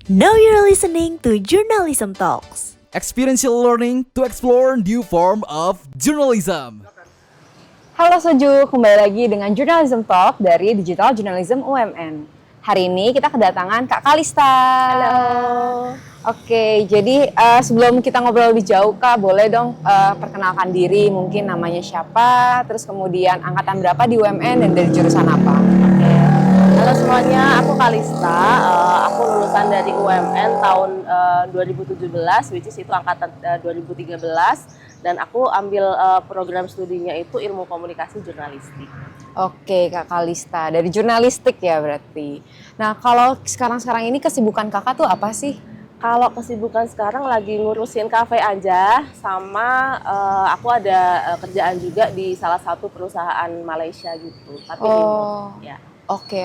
Now you're listening to Journalism Talks. Experiential learning to explore new form of journalism. Halo Soju, kembali lagi dengan Journalism Talk dari Digital Journalism UMN. Hari ini kita kedatangan Kak Kalista. Halo. Oke, jadi sebelum kita ngobrol lebih jauh, Kak, boleh dong perkenalkan diri, mungkin namanya siapa, terus kemudian angkatan berapa di UMN dan dari jurusan apa? Halo semuanya, aku Kalista. Aku lulusan dari UMN tahun 2017, which is itu angkatan 2013. Dan aku ambil program studinya itu ilmu komunikasi jurnalistik. Oke, Kak Kalista, dari jurnalistik ya berarti. Nah, kalau sekarang-sekarang ini kesibukan Kakak tuh apa sih? Kalau kesibukan sekarang lagi ngurusin kafe aja, sama aku ada kerjaan juga di salah satu perusahaan Malaysia gitu. Tapi remote, ya. Oke.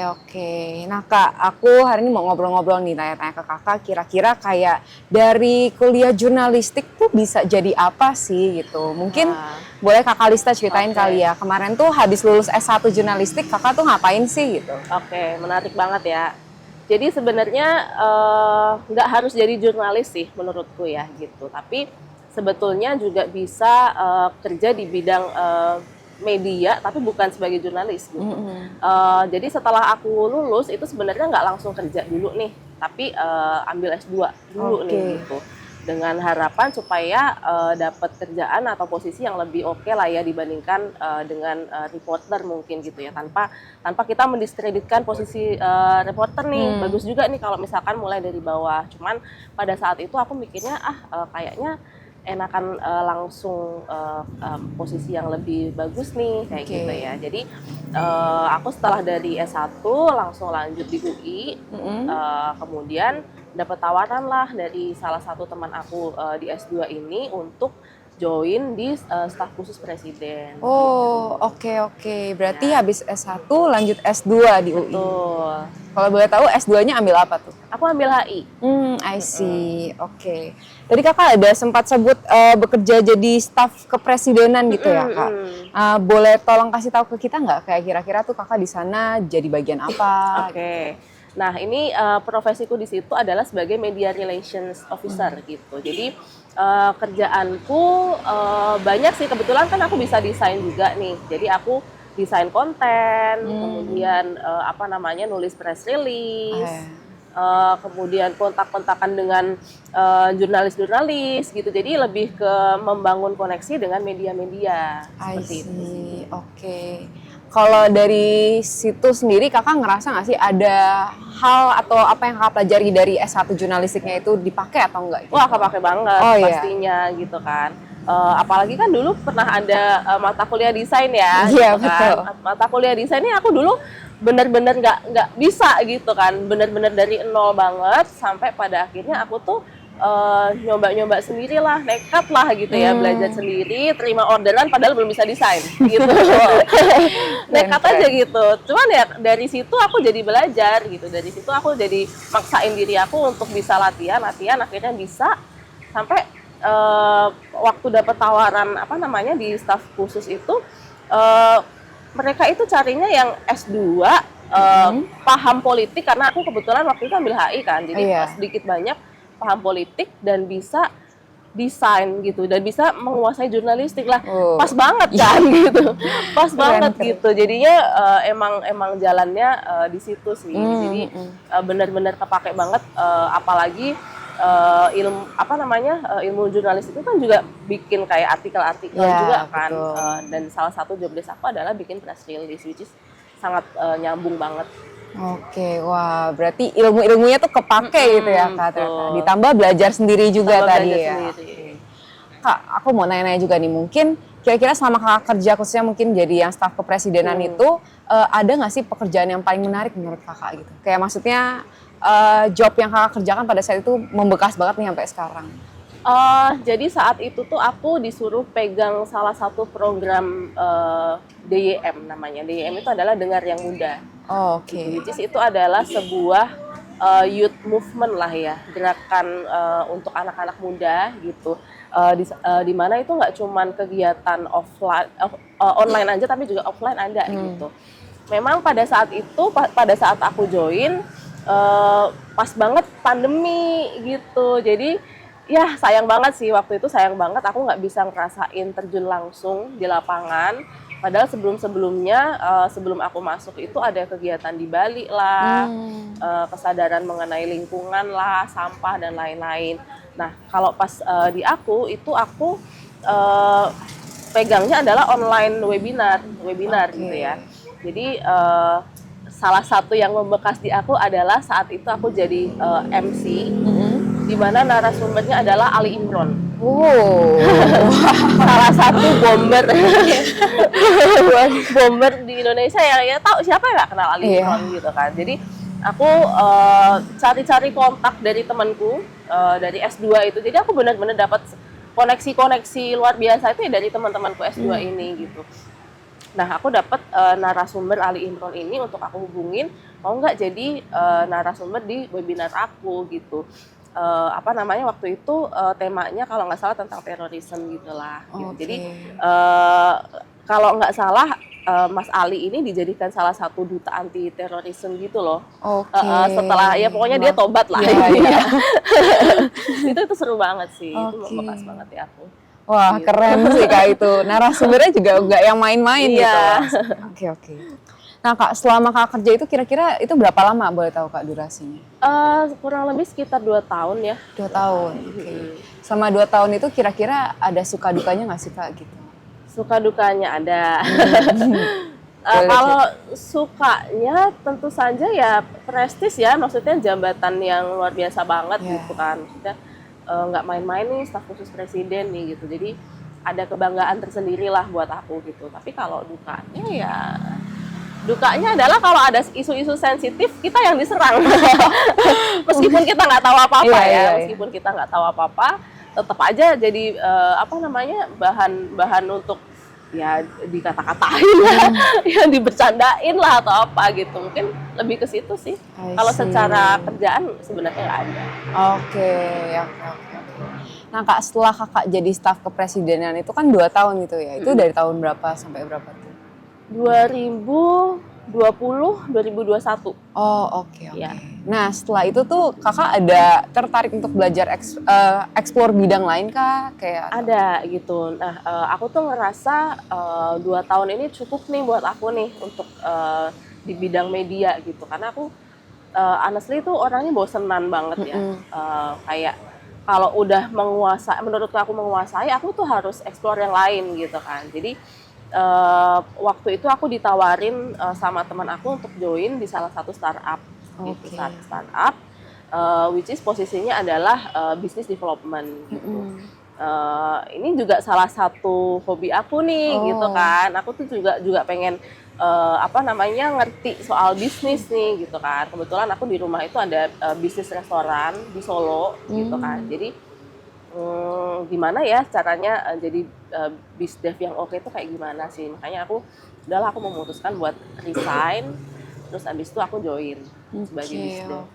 Nah Kak, aku hari ini mau ngobrol-ngobrol nih, tanya-tanya ke Kakak, kira-kira kayak dari kuliah jurnalistik tuh bisa jadi apa sih gitu. Mungkin boleh Kak Kalista ceritain kali ya, kemarin tuh habis lulus S1 jurnalistik, Kakak tuh ngapain sih gitu? Oke, menarik banget ya. Jadi sebenarnya nggak harus jadi jurnalis sih menurutku ya gitu. Tapi sebetulnya juga bisa kerja di bidang media, tapi bukan sebagai jurnalis gitu. Jadi setelah aku lulus itu sebenarnya nggak langsung kerja dulu nih, tapi ambil S2 dulu nih gitu. Dengan harapan supaya dapat kerjaan atau posisi yang lebih oke lah ya dibandingkan dengan reporter mungkin gitu ya, tanpa kita mendiskreditkan posisi reporter nih. Bagus juga nih kalau misalkan mulai dari bawah. Cuman pada saat itu aku mikirnya kayaknya enakan langsung posisi yang lebih bagus nih kayak gitu ya. Jadi aku setelah dari S1 langsung lanjut di UI, kemudian dapat tawaran lah dari salah satu teman aku di S2 ini untuk join di staf khusus presiden. Oke. Berarti habis S1 lanjut S2 di UI. Betul. Kalau boleh tahu S2-nya ambil apa tuh? Aku ambil HI. I see. Oke. Tadi Kakak ada sempat sebut bekerja jadi staf kepresidenan gitu ya, Kak. Boleh tolong kasih tahu ke kita nggak kayak kira-kira tuh Kakak di sana jadi bagian apa? Oke. Nah, ini profesiku di situ adalah sebagai media relations officer gitu. Jadi kerjaanku banyak sih, kebetulan kan aku bisa desain juga nih. Jadi aku desain konten, kemudian nulis press release, kemudian kontak-kontakan dengan jurnalis-jurnalis gitu. Jadi lebih ke membangun koneksi dengan media-media seperti itu. Oke. Kalau dari situ sendiri Kakak ngerasa nggak sih ada hal atau apa yang Kakak pelajari dari S1 jurnalistiknya itu dipakai atau enggak? Wah, kepake banget pastinya gitu kan. Apalagi kan dulu pernah ada mata kuliah desain ya, Iya, gitu kan. betul. Mata kuliah desain ini aku dulu bener-bener nggak bisa gitu kan, bener-bener dari nol banget sampai pada akhirnya aku tuh nyoba-nyoba sendirilah, nekat lah gitu ya, belajar sendiri, terima orderan padahal belum bisa desain gitu. Nekat aja gitu. Cuman ya dari situ aku jadi belajar gitu, dari situ aku jadi maksain diri aku untuk bisa latihan, akhirnya bisa sampai waktu dapat tawaran di staf khusus itu, mereka itu carinya yang S2 paham politik, karena aku kebetulan waktu itu ambil HI kan, jadi sedikit banyak paham politik dan bisa desain gitu dan bisa menguasai jurnalistik lah. Pas banget kan gitu. Pas banget gitu. Jadinya emang jalannya di situ sih. Jadi benar-benar kepake banget, apalagi ilmu jurnalis itu kan juga bikin kayak artikel-artikel juga kan. Dan salah satu job desk aku adalah bikin press release, which is sangat nyambung banget. Oke, wah berarti ilmu-ilmunya tuh kepake gitu ya Kak. Ditambah belajar sendiri juga tadi ya. Kak, aku mau nanya-nanya juga nih, mungkin kira-kira selama Kakak kerja khususnya mungkin jadi yang staf kepresidenan itu, ada nggak sih pekerjaan yang paling menarik menurut Kakak gitu? Kayak maksudnya job yang Kakak kerjakan pada saat itu membekas banget nih sampai sekarang. Jadi saat itu tuh aku disuruh pegang salah satu program DYM namanya. DYM itu adalah Dengar Yang Muda. Oke. Which is itu adalah sebuah youth movement lah ya, gerakan untuk anak-anak muda gitu. Di mana itu nggak cuman kegiatan online aja, tapi juga offline ada gitu. Memang pada saat itu, pada saat aku join, pas banget pandemi gitu. Jadi ya sayang banget sih, waktu itu sayang banget aku nggak bisa ngerasain terjun langsung di lapangan. Padahal sebelum-sebelumnya, sebelum aku masuk itu ada kegiatan di Bali lah, kesadaran mengenai lingkungan lah, sampah dan lain-lain. Nah kalau pas di aku itu aku pegangnya adalah online webinar gitu ya. Jadi salah satu yang membekas di aku adalah saat itu aku jadi MC, di mana narasumbernya adalah Ali Imron. Salah satu bomber bomber di Indonesia yang ya tahu siapa yang nggak kenal Ali Imron gitu kan. Jadi aku cari-cari kontak dari temanku dari S2 itu. Jadi aku benar-benar dapat koneksi-koneksi luar biasa itu ya dari teman-temanku S2 ini gitu. Nah, aku dapat narasumber Ali Imron ini untuk aku hubungin, mau nggak jadi narasumber di webinar aku gitu. Apa namanya waktu itu temanya kalau nggak salah tentang terorisme gitulah. Gitu. Jadi kalau nggak salah Mas Ali ini dijadikan salah satu duta anti terorisme gitu loh. Setelah ya pokoknya dia tobat lah. Ya. itu seru banget sih. Itu membekas banget ya aku. Wah, gitu. keren sih Kak itu. Narasumbernya juga nggak yang main-main gitu. Oke. Nah Kak, selama Kak kerja itu kira-kira itu berapa lama boleh tahu Kak durasinya? Kurang lebih sekitar 2 tahun ya. 2 tahun, oke. Selama 2 tahun itu kira-kira ada suka dukanya nggak sih Kak gitu? Suka dukanya ada. Kalau sukanya tentu saja ya prestis ya, maksudnya jabatan yang luar biasa banget gitu kan. Maksudnya nggak main-main nih staf khusus presiden nih gitu. Jadi ada kebanggaan tersendiri lah buat aku gitu. Tapi kalau dukanya adalah kalau ada isu-isu sensitif kita yang diserang. Meskipun kita nggak tahu apa-apa meskipun kita nggak tahu apa-apa, tetap aja jadi bahan untuk ya dikata-katain ya dibercandain lah atau apa gitu. Mungkin lebih ke situ sih. Kalau secara kerjaan sebenarnya nggak ada. Oke. Nah Kak, setelah Kakak jadi staf kepresidenan itu kan 2 tahun gitu ya. Itu dari tahun berapa sampai berapa tuh? 2020-2021. Oh, oke. Ya. Nah, setelah itu tuh Kakak ada tertarik untuk belajar explore bidang lain kah? Ada gitu. Nah, aku tuh ngerasa 2 tahun ini cukup nih buat aku nih untuk di bidang media gitu. Karena aku honestly tuh orangnya bosenan banget ya. Kayak kalau udah menurut aku menguasai, aku tuh harus explore yang lain gitu kan. Jadi waktu itu aku ditawarin sama teman aku untuk join di salah satu startup, gitu, startup, which is posisinya adalah business development. Gitu. Ini juga salah satu hobi aku nih, gitu kan. Aku tuh juga pengen ngerti soal bisnis nih, gitu kan. Kebetulan aku di rumah itu ada bisnis restoran di Solo, gitu kan. Jadi gimana ya caranya jadi bisdev yang oke itu kayak gimana sih, makanya aku memutuskan buat resign, terus abis itu aku join sebagai bisdev.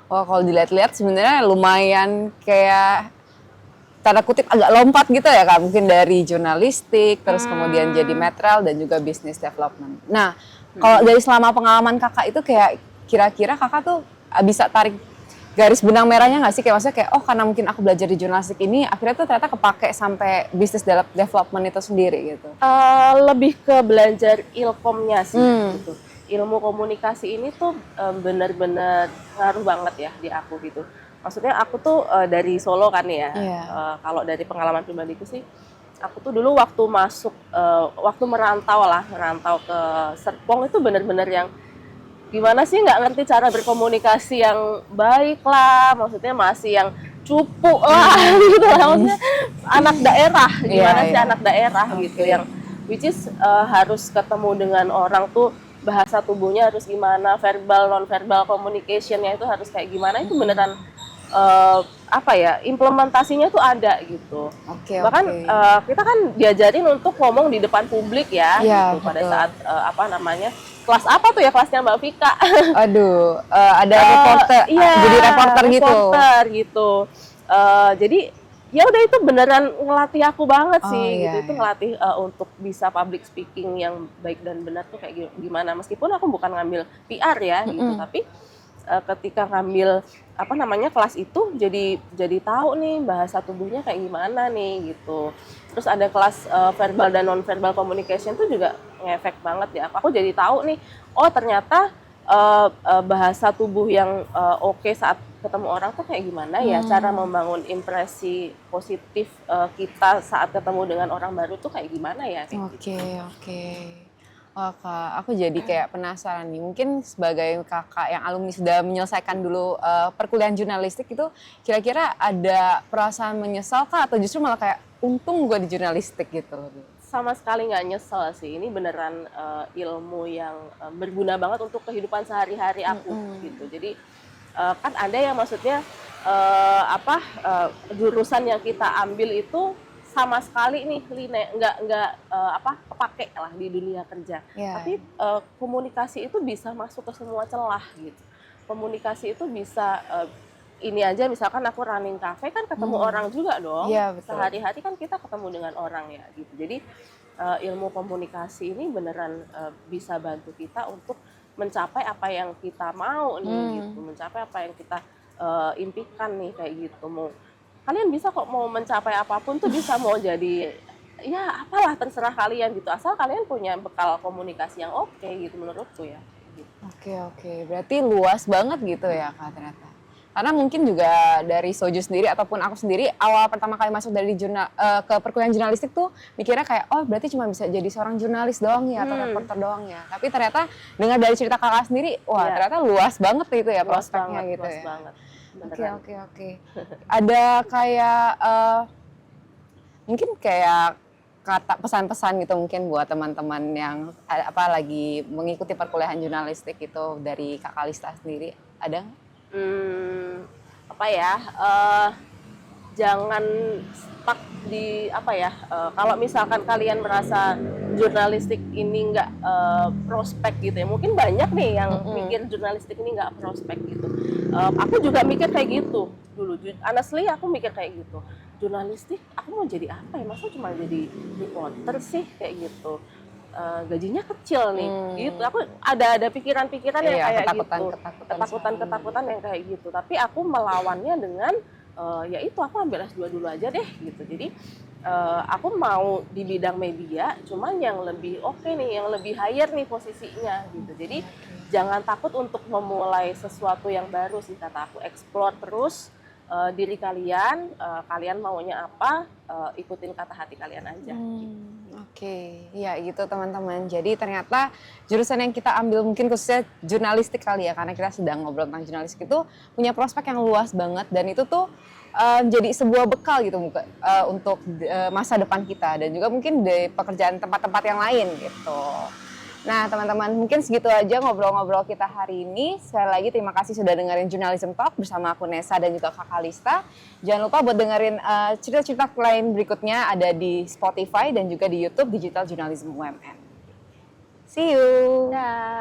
Wah, kalau dilihat-lihat sebenarnya lumayan kayak tanda kutip agak lompat gitu ya Kak, mungkin dari jurnalistik terus kemudian jadi material dan juga business development. Nah, kalau dari selama pengalaman Kakak itu kayak kira-kira Kakak tuh bisa tarik garis benang merahnya nggak sih, kayak maksudnya kayak karena mungkin aku belajar di jurnalistik ini akhirnya tuh ternyata kepake sampai business development itu sendiri gitu. Lebih ke belajar ilkomnya sih gitu. Ilmu komunikasi ini tuh benar-benar ngaruh banget ya di aku gitu. Maksudnya aku tuh dari Solo kan ya. Kalau dari pengalaman pribadiku sih, aku tuh dulu waktu merantau ke Serpong itu benar-benar yang gimana sih nggak ngerti cara berkomunikasi yang baik lah, maksudnya masih yang cupu lah gitu lah, maksudnya anak daerah, gimana sih anak daerah gitu, yang which is harus ketemu dengan orang tuh bahasa tubuhnya harus gimana, verbal non verbal communication-nya itu harus kayak gimana, itu beneran implementasinya tuh ada gitu. Bahkan kita kan diajarin untuk ngomong di depan publik ya gitu, pada saat kelas apa tuh ya, kelasnya Mbak Vika. Ada reporter, jadi reporter gitu. Jadi ya udah itu beneran ngelatih aku banget sih gitu. Itu ngelatih untuk bisa public speaking yang baik dan benar tuh kayak gimana. Meskipun aku bukan ngambil PR ya gitu, tapi ketika ngambil kelas itu jadi tahu nih bahasa tubuhnya kayak gimana nih gitu. Terus ada kelas verbal dan non verbal communication tuh juga ngefek banget ya. Aku jadi tahu nih, oh ternyata bahasa tubuh yang oke saat ketemu orang tuh kayak gimana ya, cara membangun impresi positif kita saat ketemu dengan orang baru tuh kayak gimana ya. Oke. Wah Kak, aku jadi kayak penasaran nih. Mungkin sebagai kakak yang alumni sudah menyelesaikan dulu perkuliahan jurnalistik itu, kira-kira ada perasaan menyesal Kak atau justru malah kayak untung gue di jurnalistik gitu? Sama sekali nggak nyesel sih. Ini beneran ilmu yang berguna banget untuk kehidupan sehari-hari aku gitu. Jadi kan ada yang maksudnya jurusan yang kita ambil itu sama sekali nih nggak kepake lah di dunia kerja. Tapi komunikasi itu bisa masuk ke semua celah gitu. Komunikasi itu bisa ini aja, misalkan aku running cafe kan ketemu orang juga dong. Sehari-hari kan kita ketemu dengan orang ya gitu. Jadi ilmu komunikasi ini beneran bisa bantu kita untuk mencapai apa yang kita mau nih gitu, mencapai apa yang kita impikan nih kayak gitu. Kalian bisa kok mau mencapai apapun tuh bisa, mau jadi ya apalah terserah kalian gitu, asal kalian punya bekal komunikasi yang oke gitu menurutku ya gitu. Oke. Berarti luas banget gitu ya Kak ternyata. Karena mungkin juga dari Soju sendiri ataupun aku sendiri awal pertama kali masuk dari ke perkuliahan jurnalistik tuh mikirnya kayak oh berarti cuma bisa jadi seorang jurnalis doang ya atau reporter doang ya. Tapi ternyata dengar dari cerita kakak sendiri, wah ternyata luas banget itu ya prospeknya gitu ya. Luas banget. Oke. Ada kayak mungkin kayak kata pesan-pesan gitu mungkin buat teman-teman yang lagi mengikuti perkuliahan jurnalistik itu dari Kak Kalista sendiri, ada nggak? Jangan stuck di kalau misalkan kalian merasa jurnalistik ini nggak prospek gitu ya, mungkin banyak nih yang mikir jurnalistik ini nggak prospek gitu. Aku juga mikir kayak gitu dulu, honestly aku mikir kayak gitu, jurnalistik aku mau jadi apa ya, masa cuma jadi reporter sih kayak gitu. Gajinya kecil nih gitu, aku ada pikiran-pikiran yang kayak ketakutan yang kayak gitu, tapi aku melawannya dengan ya itu aku ambil S2 dulu aja deh gitu. Jadi aku mau di bidang media, cuman yang lebih oke nih, yang lebih higher nih posisinya gitu. Jadi jangan takut untuk memulai sesuatu yang baru sih kata aku, explore terus diri kalian, kalian maunya apa, ikutin kata hati kalian aja. Oke, ya gitu teman-teman. Jadi ternyata jurusan yang kita ambil mungkin khususnya jurnalistik kali ya, karena kita sedang ngobrol tentang jurnalistik itu punya prospek yang luas banget dan itu tuh jadi sebuah bekal gitu untuk masa depan kita dan juga mungkin di pekerjaan tempat-tempat yang lain gitu. Nah teman-teman mungkin segitu aja ngobrol-ngobrol kita hari ini. Sekali lagi terima kasih sudah dengerin Journalism Talk bersama aku Nessa dan juga Kak Kalista. Jangan lupa buat dengerin cerita-cerita lain berikutnya ada di Spotify dan juga di YouTube Digital Journalism UMN. See you! Dah.